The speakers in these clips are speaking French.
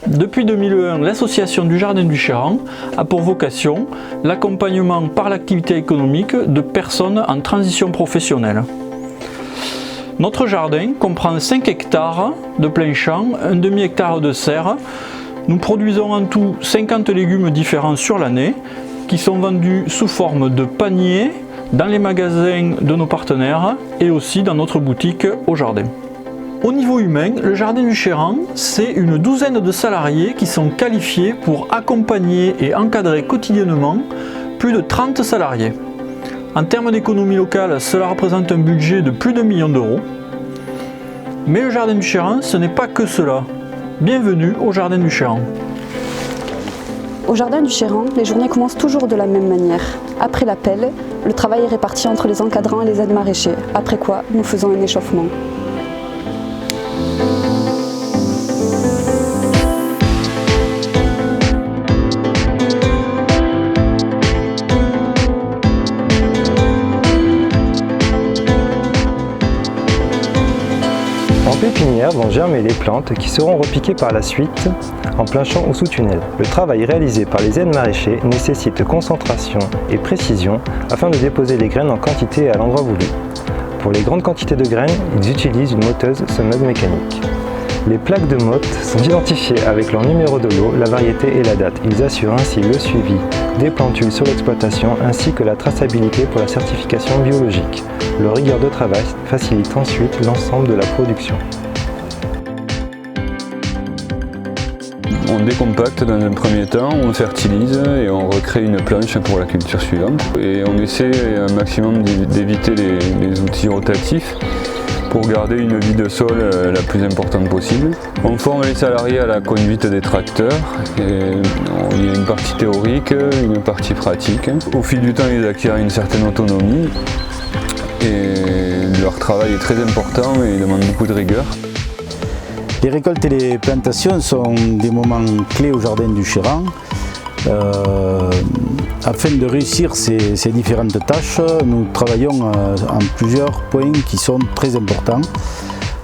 Depuis 2001, l'association du Jardin du Chéran a pour vocation l'accompagnement par l'activité économique de personnes en transition professionnelle. Notre jardin comprend 5 hectares de plein champ, un demi-hectare de serre. Nous produisons en tout 50 légumes différents sur l'année qui sont vendus sous forme de paniers dans les magasins de nos partenaires et aussi dans notre boutique au jardin. Au niveau humain, le Jardin du Chéran, c'est une douzaine de salariés qui sont qualifiés pour accompagner et encadrer quotidiennement plus de 30 salariés. En termes d'économie locale, cela représente un budget de plus de 1 million d'euros. Mais le Jardin du Chéran, ce n'est pas que cela. Bienvenue au Jardin du Chéran. Au Jardin du Chéran, les journées commencent toujours de la même manière. Après l'appel, le travail est réparti entre les encadrants et les aides maraîchers, après quoi nous faisons un échauffement. En pépinière vont germer les plantes qui seront repiquées par la suite en plein champ ou sous tunnel. Le travail réalisé par les aides maraîchers nécessite concentration et précision afin de déposer les graines en quantité et à l'endroit voulu. Pour les grandes quantités de graines, ils utilisent une moteuse semeuse mécanique. Les plaques de motte sont identifiées avec leur numéro de lot, la variété et la date. Ils assurent ainsi le suivi des plantules sur l'exploitation ainsi que la traçabilité pour la certification biologique. Leur rigueur de travail facilite ensuite l'ensemble de la production. On décompacte dans un premier temps, on fertilise et on recrée une planche pour la culture suivante. Et on essaie un maximum d'éviter les outils rotatifs pour garder une vie de sol la plus importante possible. On forme les salariés à la conduite des tracteurs. Il y a une partie théorique, une partie pratique. Au fil du temps, ils acquièrent une certaine autonomie et leur travail est très important et demande beaucoup de rigueur. Les récoltes et les plantations sont des moments clés au Jardin du Chéran. Afin de réussir ces différentes tâches, nous travaillons en plusieurs points qui sont très importants,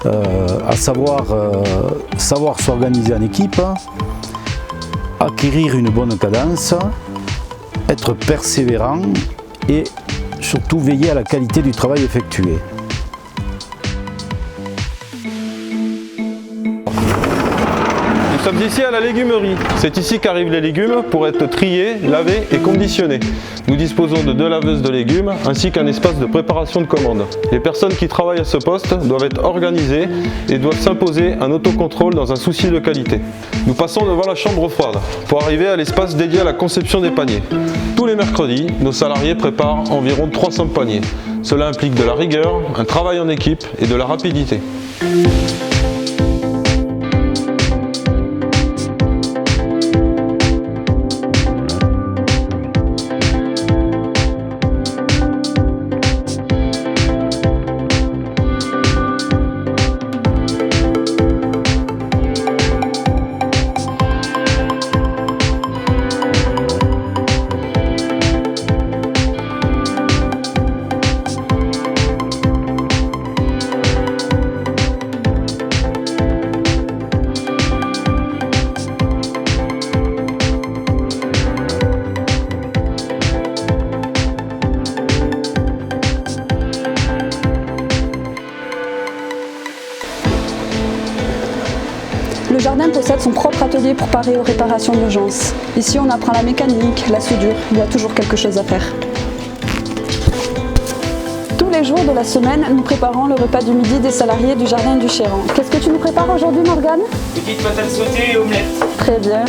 à savoir s'organiser en équipe, acquérir une bonne cadence, être persévérant et surtout veiller à la qualité du travail effectué. Nous sommes ici à la légumerie. C'est ici qu'arrivent les légumes pour être triés, lavés et conditionnés. Nous disposons de 2 laveuses de légumes ainsi qu'un espace de préparation de commandes. Les personnes qui travaillent à ce poste doivent être organisées et doivent s'imposer un autocontrôle dans un souci de qualité. Nous passons devant la chambre froide pour arriver à l'espace dédié à la conception des paniers. Tous les mercredis, nos salariés préparent environ 300 paniers. Cela implique de la rigueur, un travail en équipe et de la rapidité. Le jardin possède son propre atelier pour parer aux réparations d'urgence. Ici, on apprend la mécanique, la soudure, il y a toujours quelque chose à faire. Tous les jours de la semaine, nous préparons le repas du midi des salariés du Jardin du Chéran. Qu'est-ce que tu nous prépares aujourd'hui, Morgane? Petite patate sautée et omelette. Très bien.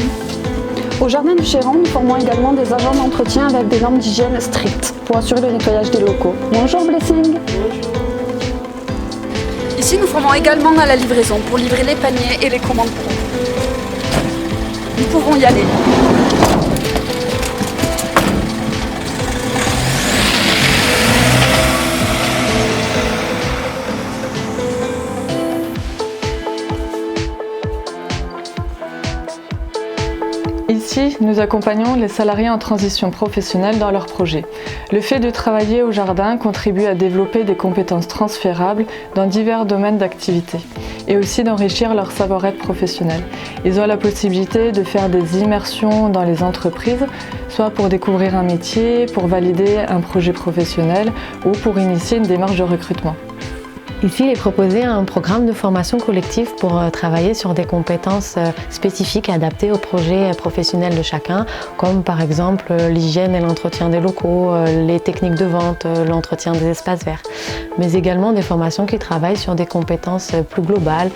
Au Jardin du Chéran, nous formons également des agents d'entretien avec des normes d'hygiène strictes pour assurer le nettoyage des locaux. Bonjour Blessing. Bonjour. Ici, nous formons également à la livraison pour livrer les paniers et les commandes pro. Nous pouvons y aller. Ici, nous accompagnons les salariés en transition professionnelle dans leurs projets. Le fait de travailler au jardin contribue à développer des compétences transférables dans divers domaines d'activité. et aussi d'enrichir leur savoir-être professionnel. Ils ont la possibilité de faire des immersions dans les entreprises, soit pour découvrir un métier, pour valider un projet professionnel ou pour initier une démarche de recrutement. Ici, il est proposé un programme de formation collective pour travailler sur des compétences spécifiques adaptées aux projets professionnels de chacun, comme par exemple l'hygiène et l'entretien des locaux, les techniques de vente, l'entretien des espaces verts, mais également des formations qui travaillent sur des compétences plus globales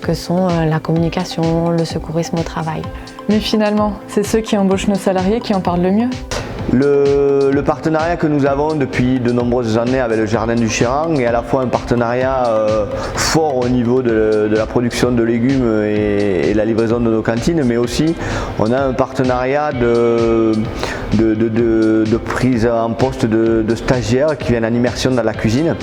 que sont la communication, le secourisme au travail. Mais finalement, c'est ceux qui embauchent nos salariés qui en parlent le mieux. Le partenariat que nous avons depuis de nombreuses années avec le Jardin du Chéran est à la fois un partenariat fort au niveau de la production de légumes et la livraison de nos cantines, mais aussi on a un partenariat de prise en poste de stagiaires qui viennent en immersion dans la cuisine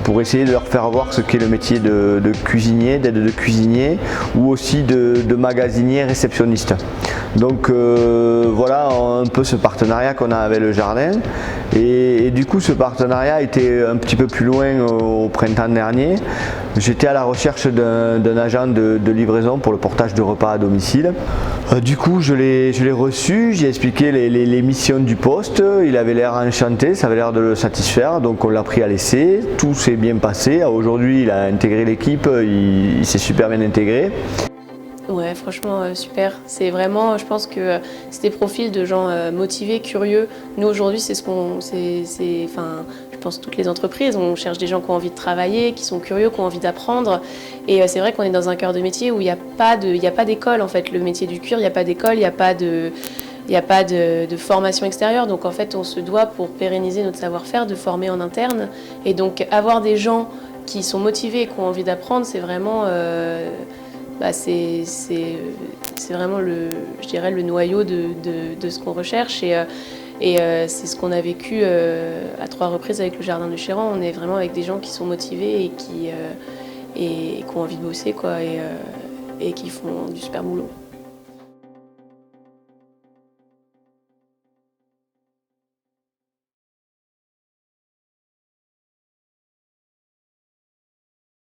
pour essayer de leur faire voir ce qu'est le métier de cuisinier, d'aide de cuisinier ou aussi de magasinier réceptionniste. Donc voilà un peu ce partenariat qu'on a avec le jardin et du coup ce partenariat était un petit peu plus loin au printemps dernier. J'étais à la recherche d'un agent de livraison pour le portage de repas à domicile. Du coup je l'ai reçu, j'ai expliqué les missions du poste, il avait l'air enchanté, ça avait l'air de le satisfaire, donc on l'a pris à l'essai, tout s'est bien passé. Aujourd'hui il a intégré l'équipe, il s'est super bien intégré. Ouais, franchement super. C'est vraiment, je pense que c'est des profils de gens motivés, curieux. Nous aujourd'hui, c'est je pense toutes les entreprises, on cherche des gens qui ont envie de travailler, qui sont curieux, qui ont envie d'apprendre. Et c'est vrai qu'on est dans un cœur de métier où il n'y a pas d'école en fait. Le métier du cuir, il n'y a pas d'école, il n'y a pas de formation extérieure. Donc en fait, on se doit pour pérenniser notre savoir-faire de former en interne. Et donc avoir des gens qui sont motivés et qui ont envie d'apprendre, c'est vraiment c'est vraiment je dirais le noyau de ce qu'on recherche et c'est ce qu'on a vécu à 3 reprises avec le Jardin du Chéran. On est vraiment avec des gens qui sont motivés et qui ont envie de bosser quoi, et qui font du super boulot.